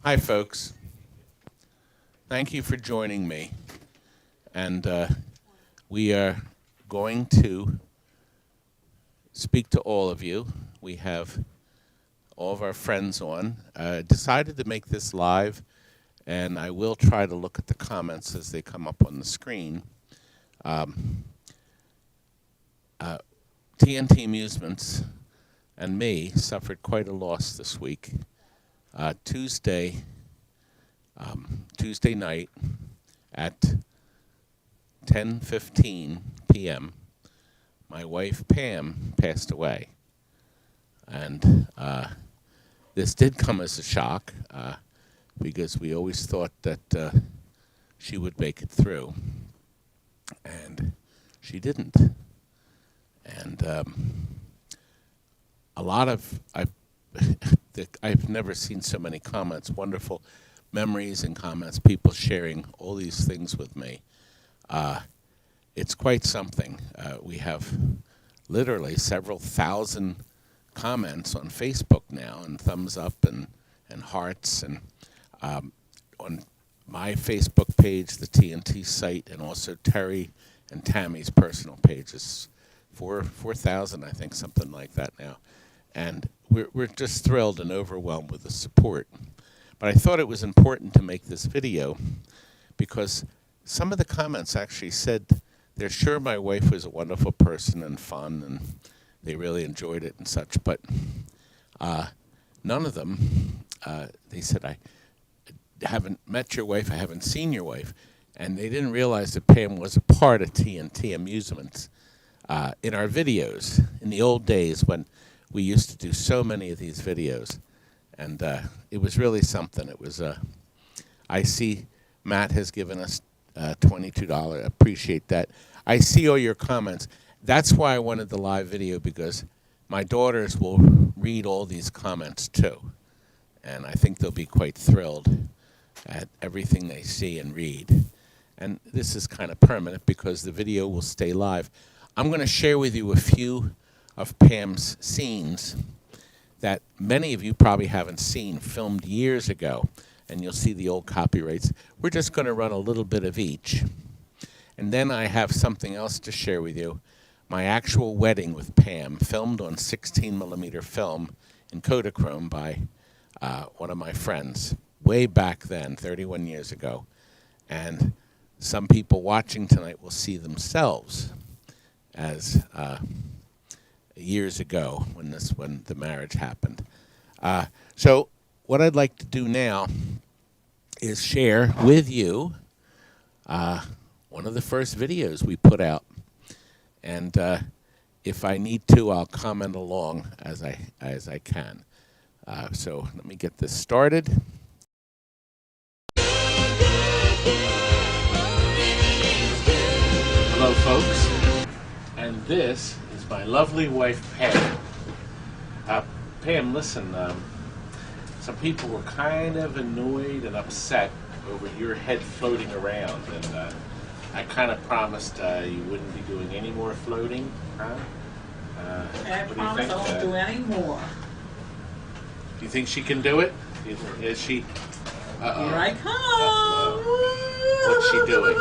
Hi, folks. Thank you for joining me. And we are going to speak to all of you. We have all of our friends on. Decided to make this live, and I will try to look at the comments as they come up on the screen. TNT Amusements and me suffered quite a loss this week. Tuesday night at 10:15 p.m., my wife Pam passed away. And this did come as a shock because we always thought that she would make it through. And she didn't. And a lot of, I've never seen so many comments, wonderful memories and comments, people sharing all these things with me. It's quite something. We have literally several thousand comments on Facebook now, and thumbs up and hearts, and on my Facebook page, the TNT site, and also Terry and Tammy's personal pages. 4,000, I think, something like that now. And we're just thrilled and overwhelmed with the support. But I thought it was important to make this video because some of the comments actually said they're sure my wife was a wonderful person and fun, and they really enjoyed it and such. But none of them, they said, I haven't met your wife, I haven't seen your wife. And they didn't realize that Pam was a part of TNT Amusements in our videos in the old days when we used to do so many of these videos. And it was really something. It was, I see Matt has given us $22. Appreciate that. I see all your comments. That's why I wanted the live video, because my daughters will read all these comments too. And I think they'll be quite thrilled at everything they see and read. And this is kind of permanent because the video will stay live. I'm going to share with you a few of Pam's scenes that many of you probably haven't seen, filmed years ago, and you'll see the old copyrights. We're just going to run a little bit of each. And then I have something else to share with you. My actual wedding with Pam, filmed on 16mm film in Kodachrome by one of my friends, way back then, 31 years ago. And some people watching tonight will see themselves as years ago when the marriage happened. So what I'd like to do now is share with you one of the first videos we put out. And if I need to, I'll comment along as I can. So let me get this started. Hello, folks. And this is my lovely wife, Pam. Pam, listen, some people were kind of annoyed and upset over your head floating around, and I kind of promised you wouldn't be doing any more floating, huh? I promise I won't do any more. Do you think she can do it? Is she? Uh-oh. Here I come. What's she doing?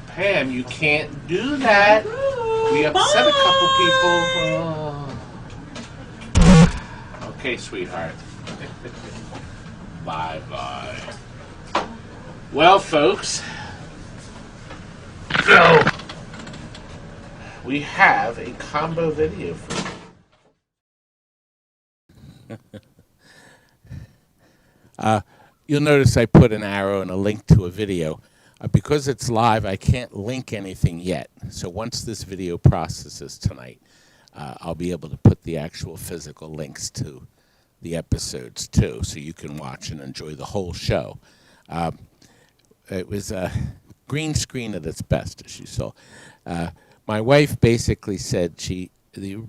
Pam, you can't do that. We upset a couple people. Okay, sweetheart. Bye-bye. Well, folks, so we have a combo video for you. You'll notice I put an arrow and a link to a video. Because it's live, I can't link anything yet. So once this video processes tonight, I'll be able to put the actual physical links to the episodes too, so you can watch and enjoy the whole show. It was a green screen at its best, as you saw. My wife basically said the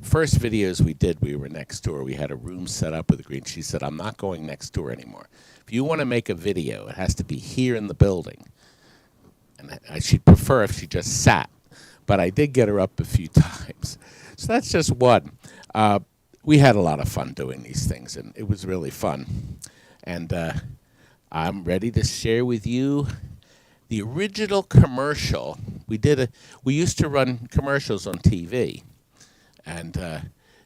first videos we did, we were next door. We had a room set up with a green. She said, I'm not going next door anymore. If you want to make a video, it has to be here in the building. And she'd prefer if she just sat. But I did get her up a few times. So that's just one. we had a lot of fun doing these things, and it was really fun. And I'm ready to share with you the original commercial. We used to run commercials on TV, and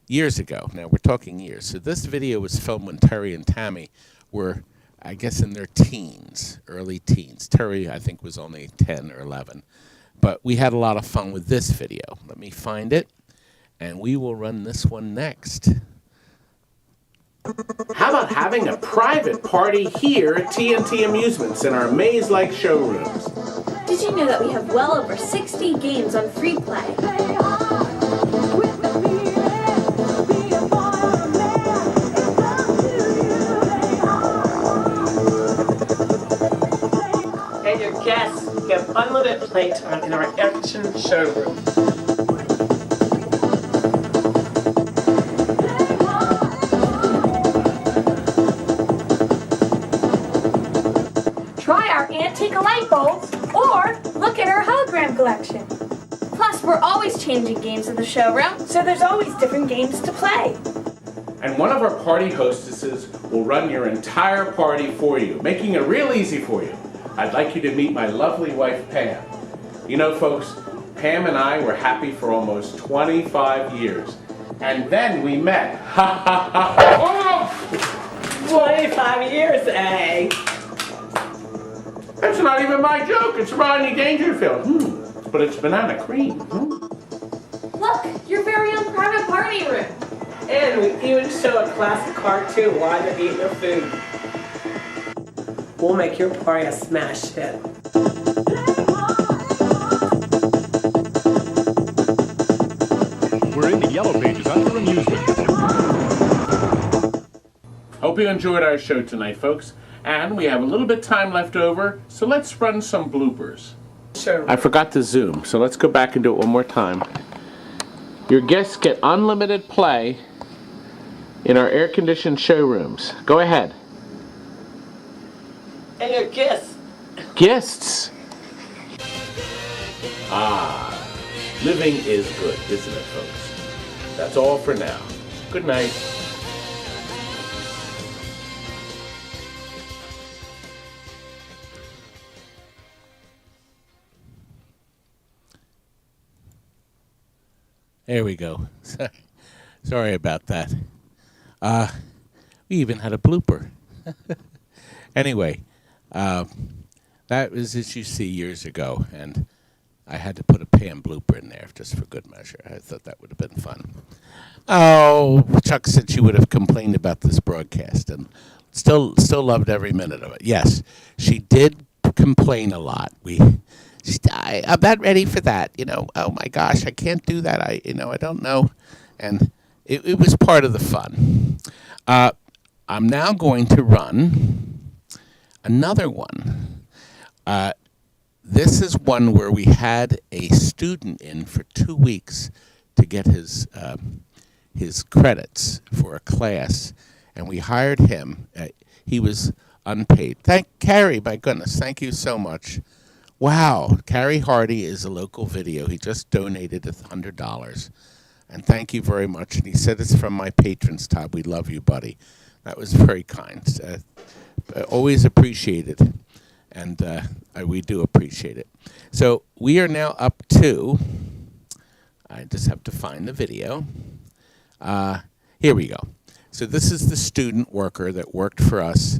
years ago. Now we're talking years. So this video was filmed when Terry and Tammy were, I guess, in their teens, early teens. Terry, I think, was only 10 or 11. But we had a lot of fun with this video. Let me find it, and we will run this one next. How about having a private party here at TNT Amusements in our maze-like showrooms? Did you know that we have well over 60 games on free play? And your guests get unlimited playtime in our air-conditioned showroom. Try our antique light bulbs or look at our hologram collection. Plus, we're always changing games in the showroom, so there's always different games to play. And one of our party hostesses will run your entire party for you, making it real easy for you. I'd like you to meet my lovely wife, Pam. You know, folks, Pam and I were happy for almost 25 years. And then we met. Ha ha ha! 25 years, eh? That's not even my joke. It's Rodney Dangerfield. But it's banana cream. Look, your very own private party room. And we even show a classic cartoon while they're eating their food. We'll make your party a smash hit. We're in the yellow pages under amusement. Hope you enjoyed our show tonight, folks. And we have a little bit of time left over, so let's run some bloopers. Sure. I forgot to zoom, so let's go back and do it one more time. Your guests get unlimited play in our air-conditioned showrooms. Go ahead. And your guests. Guests. Living is good, isn't it, folks? That's all for now. Good night. There we go. Sorry about that. We even had a blooper. Anyway, that was, as you see, years ago, and I had to put a PAM blooper in there just for good measure. I thought that would have been fun. Oh, Chuck said she would have complained about this broadcast, and still loved every minute of it. Yes, she did complain a lot. I'm not ready for that. Oh my gosh, I can't do that. I don't know. And it was part of the fun. I'm now going to run another one. This is one where we had a student in for 2 weeks to get his credits for a class, and we hired him. He was unpaid. Carrie, my goodness, thank you so much. Wow, Carrie Hardy is a local video. He just donated $100, and thank you very much. And he said it's from my patrons, Todd. We love you, buddy. That was very kind. Always appreciated, and we do appreciate it. So we are now up to, I just have to find the video. Here we go. So this is the student worker that worked for us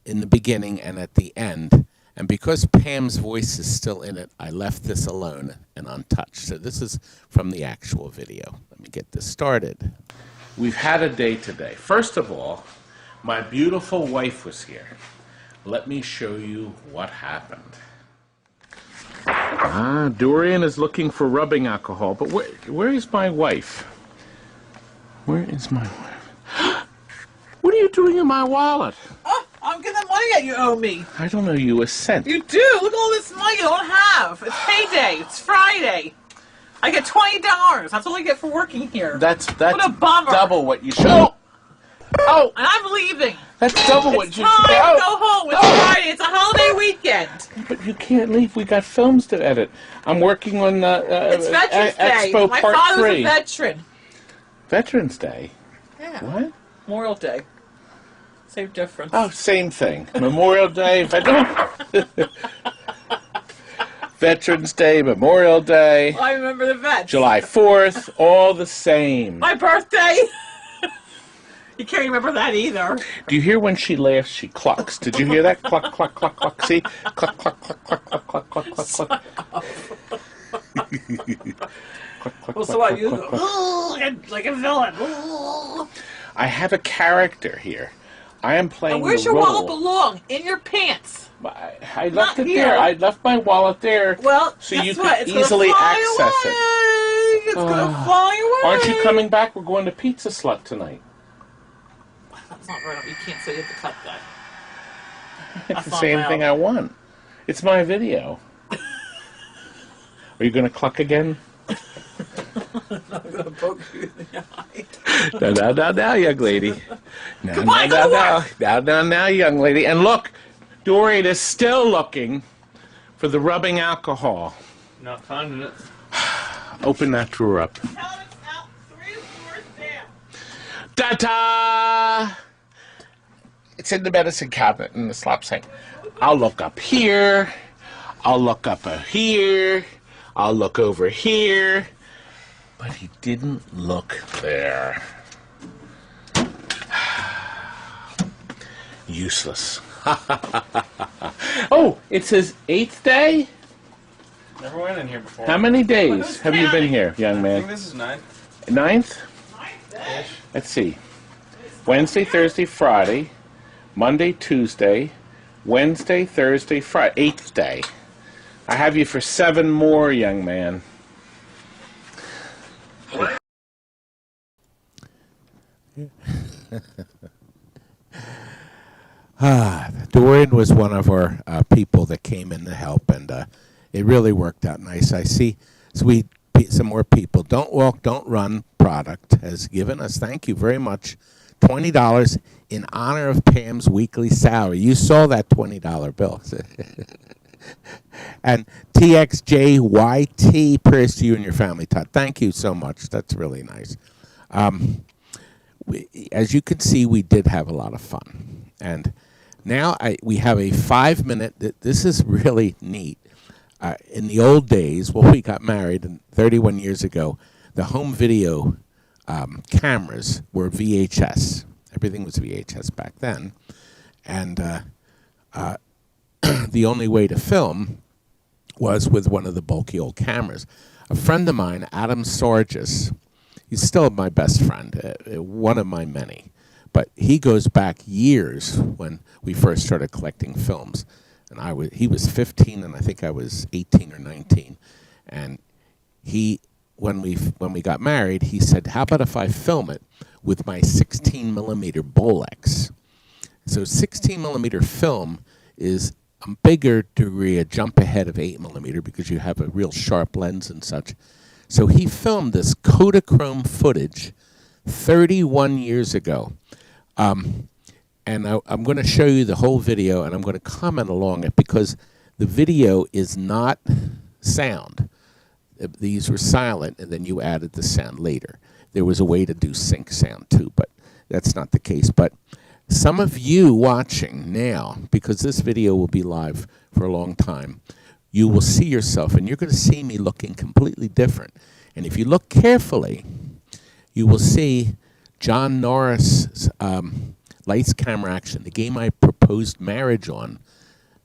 in the beginning and at the end. And because Pam's voice is still in it, I left this alone and untouched. So this is from the actual video. Let me get this started. We've had a day today. First of all, my beautiful wife was here. Let me show you what happened. Dorian is looking for rubbing alcohol, but where is my wife? Where is my wife? What are you doing in my wallet? Oh, I'm getting the money that you owe me. I don't owe you a cent. You do. Look at all this money you don't have. It's payday. It's Friday. I get $20. That's all I get for working here. That's what a bummer. Double what you should. Oh! And I'm leaving. That's double what It's you time should. to go home. It's Friday. It's a holiday weekend. But you can't leave. We got films to edit. I'm working on It's Veterans Day. Expo My Part father's 3. a veteran. Veterans Day? Yeah. What? Memorial Day. Same difference. Oh, same thing. Memorial Day, Veterans Day, Memorial Day, I remember the vets. July 4th, all the same. My birthday. You can't remember that either. Do you hear when she laughs, she clucks? Did you hear that? Cluck, cluck, cluck, cluck. See? Cluck, cluck, cluck, cluck, cluck, cluck, cluck, cluck, cluck. Well, so what? You go, like a villain. I have a character here. I am playing And where's the your role. wallet belong? In your pants. I left Not it here. there. I left my wallet there Well, so guess you what? could It's gonna easily fly access it. away. It's gonna fly away. Aren't you coming back? We're going to Pizza Slut tonight. That's not right. You can't say you have to cut that. I can say anything I want. It's my video. Are you going to cluck again? I'm gonna poke you in the eye. Now, young lady. Goodbye, go to work. Now, young lady. And look, Doreen is still looking for the rubbing alcohol. Not finding it. Open that drawer up. Tell him it's out 3 drawers down. Ta-ta! It's in the medicine cabinet in the slop sink. I'll look up here. I'll look up here. I'll look over here. But he didn't look there. Useless. Oh, it's his 8th day? Never went in here before. How many days have you been here, young I think man? this is 9. 9th? Let's see. Wednesday, Thursday, Friday, Monday, Tuesday, Wednesday, Thursday, Friday. 8th day. I have you for 7 more, young man. Dorian was one of our people that came in to help, and it really worked out nice. I see some more people. Don't Walk, Don't Run product has given us, thank you very much, $20 in honor of Pam's weekly salary. You saw that $20 bill. And TXJYT, prayers to you and your family, Todd. Thank you so much. That's really nice. As you can see, we did have a lot of fun. And now we have a 5-minute, this is really neat. In the old days, when we got married 31 years ago, the home video cameras were VHS. Everything was VHS back then. And the only way to film was with one of the bulky old cameras. A friend of mine, Adam Sorgis, he's still my best friend, one of my many. But he goes back years when we first started collecting films. And he was 15, and I think I was 18 or 19. And when we got married, he said, "How about if I film it with my 16 millimeter Bolex?" So 16 millimeter film is a bigger degree, a jump ahead of 8 millimeter because you have a real sharp lens and such. So he filmed this Kodachrome footage 31 years ago. And I'm going to show you the whole video, and I'm going to comment along it because the video is not sound. These were silent, and then you added the sound later. There was a way to do sync sound too, but that's not the case. But some of you watching now, because this video will be live for a long time, you will see yourself, and you're going to see me looking completely different. And if you look carefully, you will see John Norris' Lights, Camera, Action, the game I proposed marriage on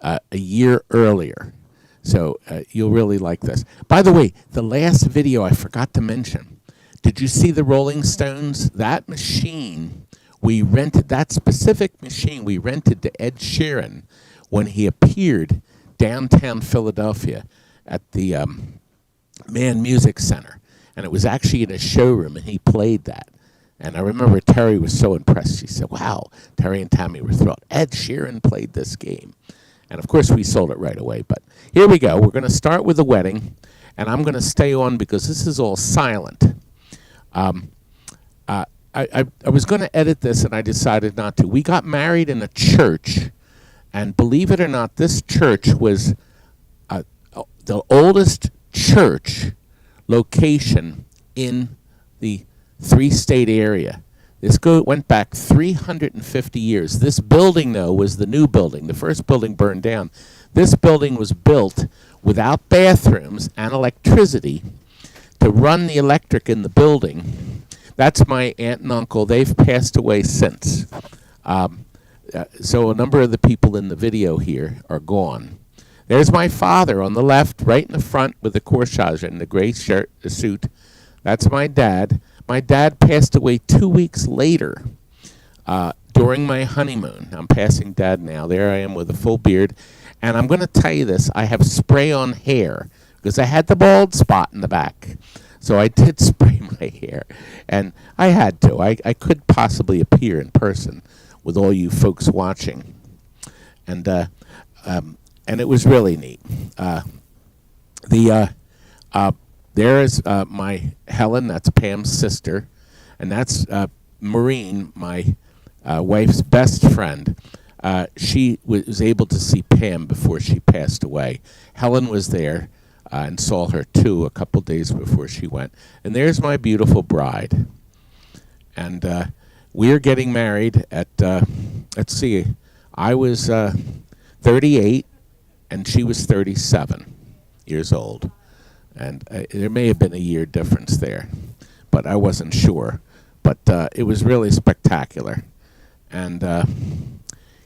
a year earlier. So you'll really like this. By the way, the last video I forgot to mention. Did you see the Rolling Stones? That machine, we rented, that specific machine we rented to Ed Sheeran when he appeared downtown Philadelphia at the Mann Music Center. And it was actually in a showroom, and he played that. And I remember Terry was so impressed. She said, "Wow," Terry and Tammy were thrilled. Ed Sheeran played this game. And, of course, we sold it right away. But here we go. We're going to start with the wedding, and I'm going to stay on because this is all silent. I was going to edit this, and I decided not to. We got married in a church, and believe it or not, this church was the oldest church location in the 3-state area. Went back 350 years. This building, though, was the new building. The first building burned down. This building was built without bathrooms and electricity to run the electric in the building. That's my aunt and uncle. They've passed away since. So a number of the people in the video here are gone. There's my father on the left, right in the front with the corsage and the gray shirt, the suit. That's my dad. My dad passed away 2 weeks later during my honeymoon. I'm passing Dad now. There I am with a full beard. And I'm going to tell you this. I have spray-on hair because I had the bald spot in the back. So I did spray my hair. And I had to. I could possibly appear in person with all you folks watching. And it was really neat. There is my Helen, that's Pam's sister, and that's Maureen, my wife's best friend. She was able to see Pam before she passed away. Helen was there and saw her too a couple days before she went. And there's my beautiful bride. And we're getting married at, let's see, I was 38 and she was 37 years old. And there may have been a year difference there, but I wasn't sure. But it was really spectacular. And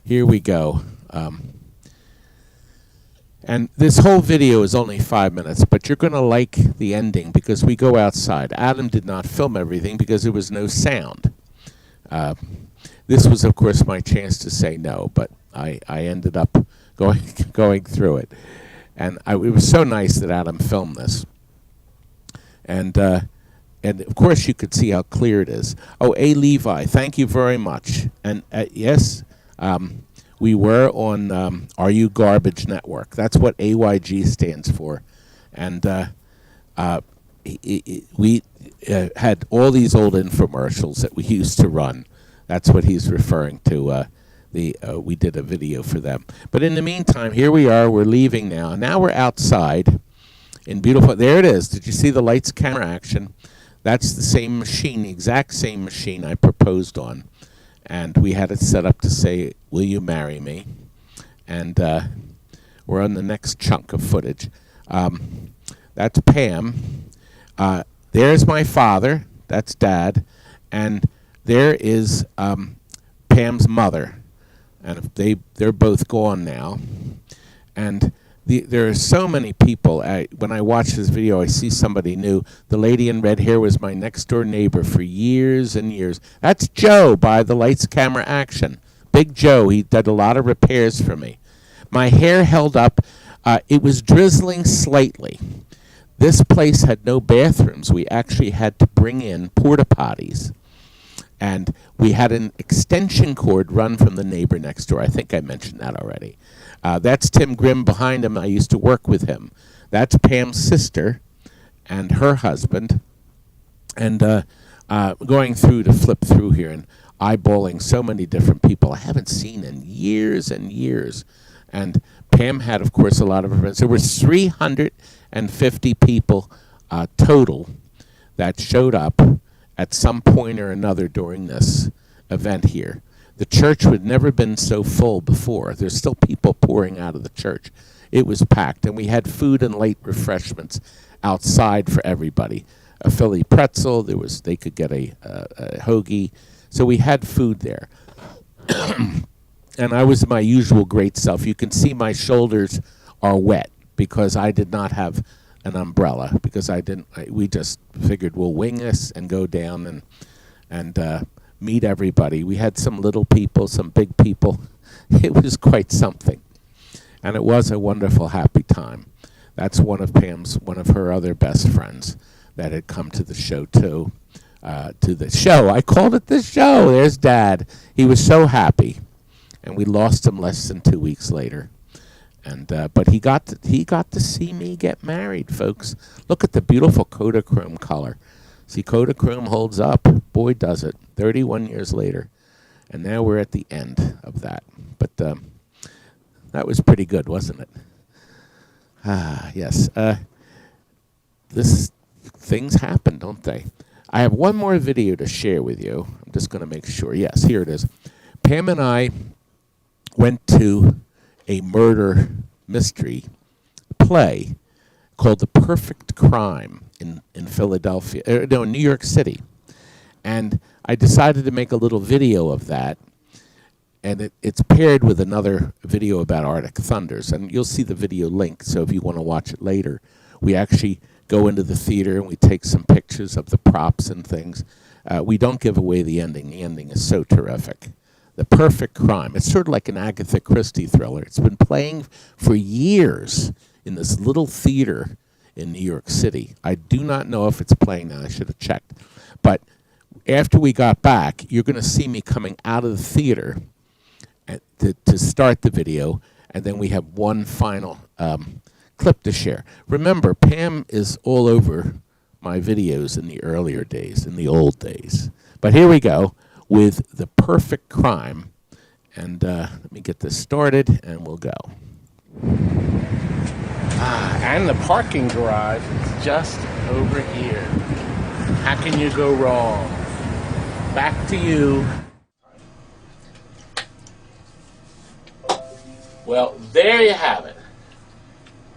here we go. And this whole video is only 5 minutes, but you're going to like the ending because we go outside. Adam did not film everything because there was no sound. This was, of course, my chance to say no, but I ended up going through it. And it was so nice that Adam filmed this. And of course, you could see how clear it is. Oh, A. Levi, thank you very much. And yes, we were on Are You Garbage Network. That's what AYG stands for. And we had all these old infomercials that we used to run. That's what he's referring to. We did a video for them. But in the meantime, here we are. We're leaving now. Now we're outside in beautiful. There it is. Did you see the lights, camera, action? That's the same machine, the exact same machine I proposed on. And we had it set up to say, will you marry me? And we're on the next chunk of footage. That's Pam. There's my father. That's Dad. And there is Pam's mother. And they're both gone now. And there are so many people. When I watch this video, I see somebody new. The lady in red hair was my next-door neighbor for years and years. That's Joe by the Lights, Camera, Action. Big Joe. He did a lot of repairs for me. My hair held up. It was drizzling slightly. This place had no bathrooms. We actually had to bring in porta potties. And we had an extension cord run from the neighbor next door. I think I mentioned that already. That's Tim Grimm behind him. I used to work with him. That's Pam's sister and her husband. And going through to flip through here and eyeballing so many different people I haven't seen in years and years. And Pam had, of course, a lot of her friends. There were 350 people total that showed up at some point or another during this event here. The church had never been so full before. There's still people pouring out of the church. It was packed, and we had food and light refreshments outside for everybody. A Philly pretzel, they could get a hoagie, so we had food there. And I was my usual great self. You can see my shoulders are wet because I did not have an umbrella because we just figured we'll wing this and go down and meet everybody. We had some little people, some big people. It was quite something. And it was a wonderful, happy time. That's one of her other best friends that had come to the show too. To the show. I called it the show. There's Dad. He was so happy. And we lost him less than 2 weeks later. And but he got to see me get married, folks. Look at the beautiful Kodachrome color. See, Kodachrome holds up. Boy, does it. 31 years later. And now we're at the end of that. But that was pretty good, wasn't it? Yes. Things happen, don't they? I have one more video to share with you. I'm just going to make sure. Yes, here it is. Pam and I went to a murder mystery play called The Perfect Crime in Philadelphia, in New York City. And I decided to make a little video of that, and it's paired with another video about Arctic Thunders. And you'll see the video link, so if you want to watch it later, we actually go into the theater and we take some pictures of the props and things. We don't give away the ending. The ending is so terrific. The Perfect Crime. It's sort of like an Agatha Christie thriller. It's been playing for years in this little theater in New York City. I do not know if it's playing now. I should have checked. But after we got back, you're going to see me coming out of the theater to start the video, and then we have one final clip to share. Remember, Pam is all over my videos in the earlier days, in the old days. But here we go with The Perfect Crime. And let me get this started, and we'll go. And the parking garage is just over here. How can you go wrong? Back to you. Well, there you have it.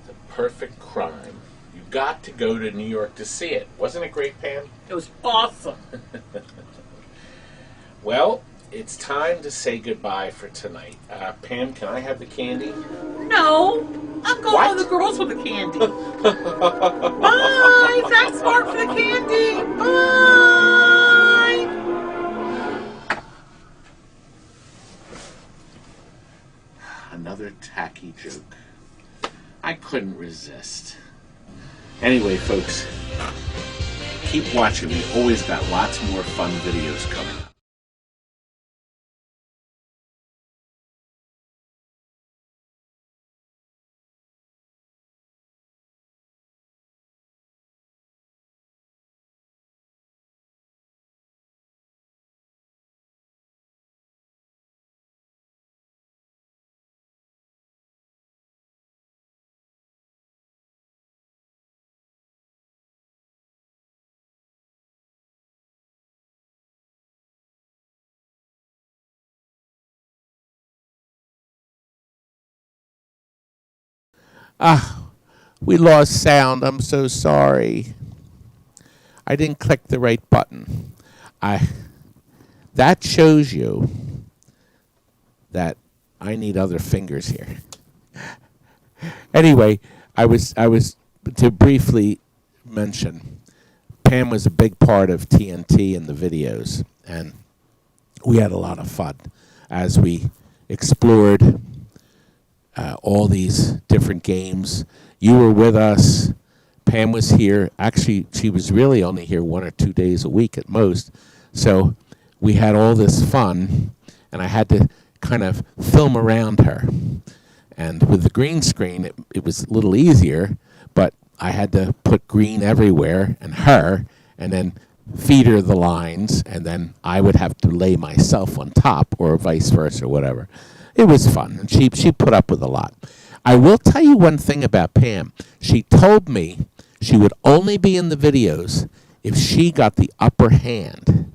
The Perfect Crime. You got to go to New York to see it. Wasn't it great, Pam? It was awesome. Well, it's time to say goodbye for tonight. Pam, can I have the candy? No, I'm going What? with the girls with the candy. Bye. Thanks, Mark, for the candy. Bye. Another tacky joke. I couldn't resist. Anyway, folks, keep watching. We always got lots more fun videos coming up. We lost sound. I'm so sorry. I didn't click the right button. That shows you that I need other fingers here. Anyway, I was to briefly mention, Pam was a big part of TNT in the videos, and we had a lot of fun as we explored all these different games. You were with us. Pam was here. Actually, she was really only here 1 or 2 days a week at most. So we had all this fun, and I had to kind of film around her. And with the green screen, it was a little easier, but I had to put green everywhere and her, and then feed her the lines, and then I would have to lay myself on top, or vice versa, or whatever. It was fun, and she put up with a lot. I will tell you one thing about Pam. She told me she would only be in the videos if she got the upper hand.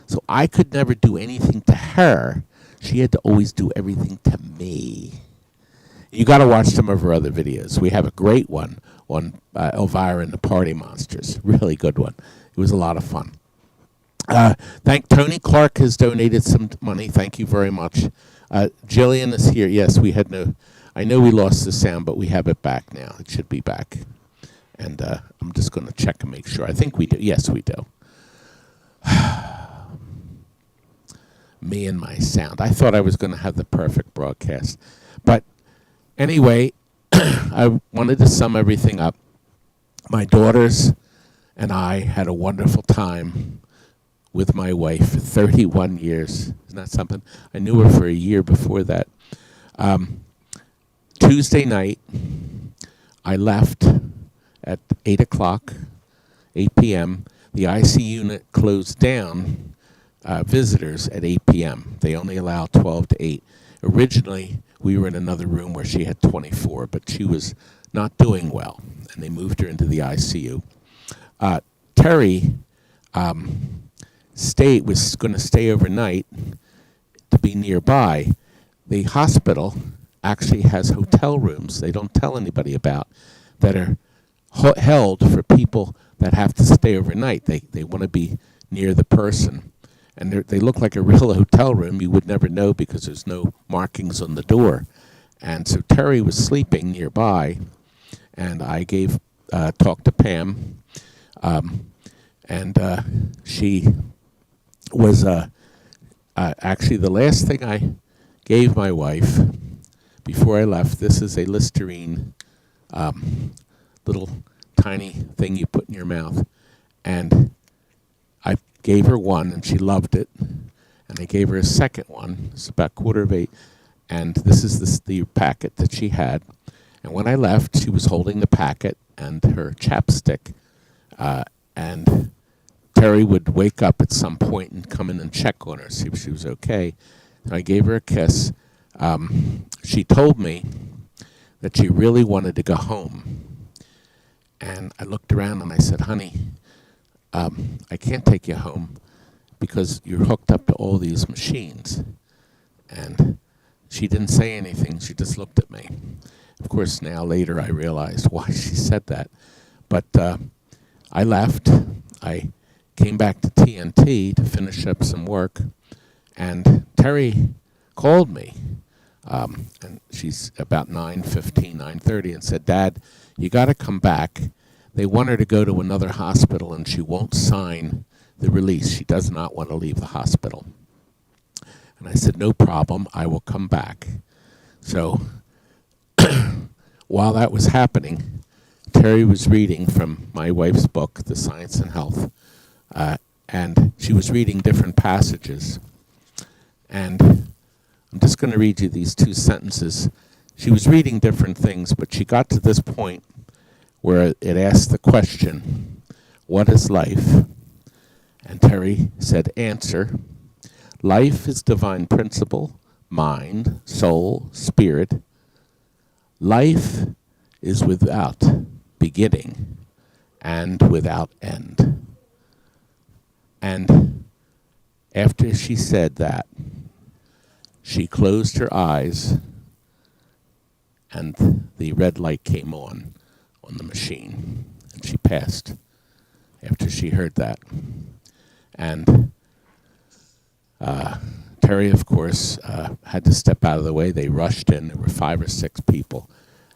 So I could never do anything to her. She had to always do everything to me. You got to watch some of her other videos. We have a great one on Elvira and the Party Monsters. Really good one. It was a lot of fun. Tony Clark has donated some money. Thank you very much. Jillian is here. Yes, we had no... I know we lost the sound, but we have it back now. It should be back. And I'm just going to check and make sure. I think we do. Yes, we do. Me and my sound. I thought I was going to have the perfect broadcast. But anyway, I wanted to sum everything up. My daughters and I had a wonderful time with my wife for 31 years. Isn't that something? I knew her for a year before that. Tuesday night, I left at 8 o'clock, 8 p.m. The IC unit closed down visitors at 8 p.m. They only allow 12 to 8. Originally, we were in another room where she had 24, but she was not doing well, and they moved her into the ICU. Terry was going to stay overnight to be nearby. The hospital actually has hotel rooms they don't tell anybody about that are held for people that have to stay overnight. They want to be near the person. And they look like a real hotel room. You would never know because there's no markings on the door. And so Terry was sleeping nearby, and I talked to Pam, and she was actually the last thing I gave my wife before I left. This is a Listerine little tiny thing you put in your mouth, and I gave her one, and she loved it, and I gave her a second one. It's about 7:45, and this is the packet that she had. And when I left, she was holding the packet and her chapstick, and Terry would wake up at some point and come in and check on her, see if she was okay. And I gave her a kiss. She told me that she really wanted to go home. And I looked around and I said, honey, I can't take you home because you're hooked up to all these machines. And she didn't say anything. She just looked at me. Of course, now later I realized why she said that. But I left. I came back to TNT to finish up some work. And Terry called me. And she's about 9:15, 9:30, and said, Dad, you got to come back. They want her to go to another hospital, and she won't sign the release. She does not want to leave the hospital. And I said, no problem. I will come back. So while that was happening, Terry was reading from my wife's book, The Science and Health, and she was reading different passages. And I'm just going to read you these two sentences. She was reading different things, but she got to this point where it asked the question, what is life? And Terry said, answer, life is divine principle, mind, soul, spirit. Life is without beginning and without end. And after she said that, she closed her eyes and the red light came on the machine, and she passed after she heard that. And Terry, of course, had to step out of the way. They rushed in. There were 5 or 6 people,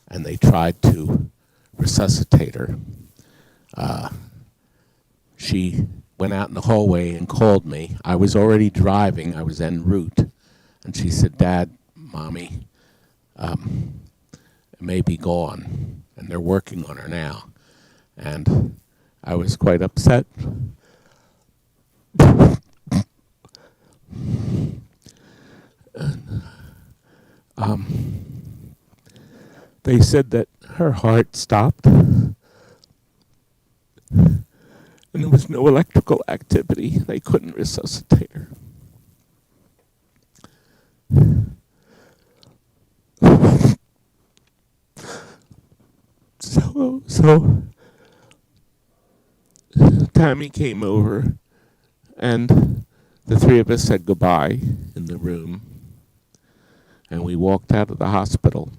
and they tried to resuscitate her. She went out in the hallway and called me. I was already driving. I was en route. And she said, Dad, Mommy may be gone. And they're working on her now. And I was quite upset. They said that her heart stopped. And there was no electrical activity. They couldn't resuscitate her. So Tammy came over, and the 3 of us said goodbye in the room, and we walked out of the hospital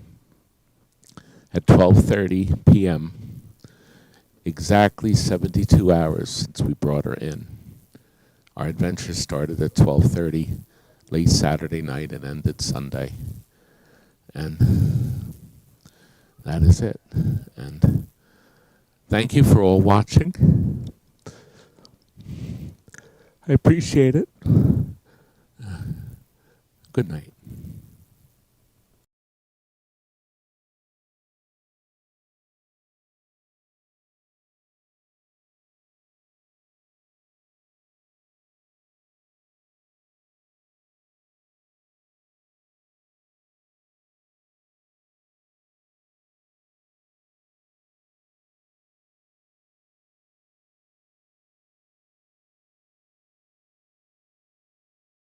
at 12:30 p.m., exactly 72 hours since we brought her in. Our adventure started at 12:30, late Saturday night, and ended Sunday. And that is it. And thank you for all watching. I appreciate it. Good night.